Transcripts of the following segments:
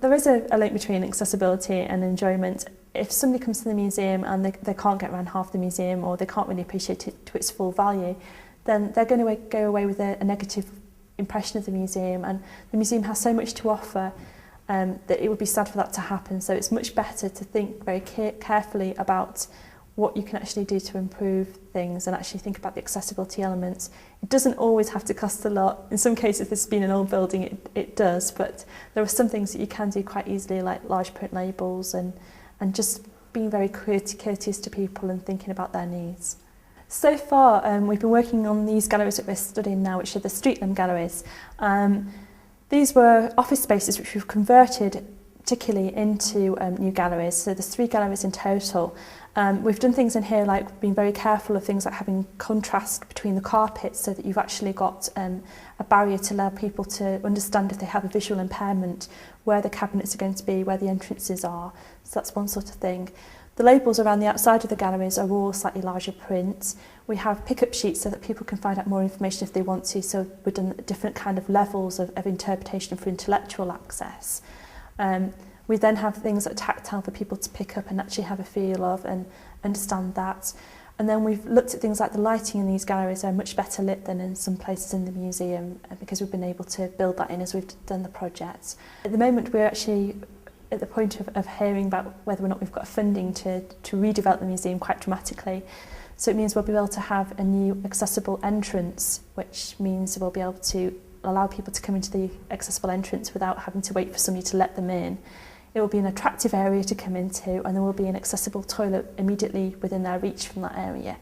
There is a link between accessibility and enjoyment. If somebody comes to the museum and they can't get around half the museum, or they can't really appreciate it to its full value, then they're going to go away with a negative impression of the museum, and the museum has so much to offer that it would be sad for that to happen. So it's much better to think very carefully about what you can actually do to improve things, and actually think about the accessibility elements. It doesn't always have to cost a lot. In some cases, this being an old building, it does, but there are some things that you can do quite easily, like large print labels and just being very courteous to people and thinking about their needs. So far, we've been working on these galleries that we're studying now, which are the street limb galleries. These were office spaces which we've converted particularly into new galleries. So there's 3 galleries in total. We've done things in here like being very careful of things like having contrast between the carpets, so that you've actually got a barrier to allow people to understand if they have a visual impairment, where the cabinets are going to be, where the entrances are. So that's one sort of thing. The labels around the outside of the galleries are all slightly larger print. We have pick-up sheets so that people can find out more information if they want to. So we've done different kind of levels of interpretation for intellectual access. We then have things that are tactile for people to pick up and actually have a feel of and understand that. And then we've looked at things like the lighting in these galleries are much better lit than in some places in the museum, because we've been able to build that in as we've done the project. At the moment, we're actually at the point of hearing about whether or not we've got funding to redevelop the museum quite dramatically. So it means we'll be able to have a new accessible entrance, which means we'll be able to allow people to come into the accessible entrance without having to wait for somebody to let them in. It will be an attractive area to come into, and there will be an accessible toilet immediately within their reach from that area.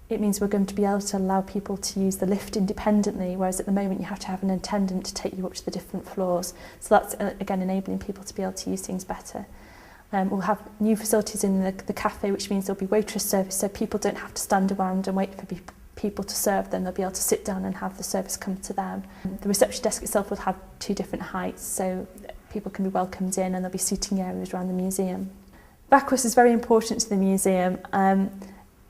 It means we're going to be able to allow people to use the lift independently, whereas at the moment you have to have an attendant to take you up to the different floors. So that's, again, enabling people to be able to use things better. We'll have new facilities in the cafe, which means there'll be waitress service, so people don't have to stand around and wait for people to serve them. They'll be able to sit down and have the service come to them. The reception desk itself will have 2 different heights, so people can be welcomed in, and there'll be seating areas around the museum. VACWS is very important to the museum.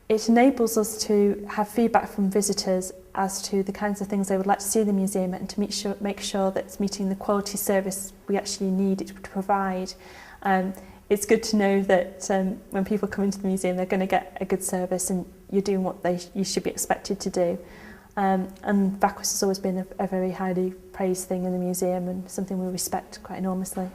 It enables us to have feedback from visitors as to the kinds of things they would like to see in the museum, and to make sure that it's meeting the quality service we actually need it to provide. It's good to know that when people come into the museum, they're going to get a good service and you're doing what you should be expected to do. And VACWS has always been a very highly praised thing in the museum, and something we respect quite enormously.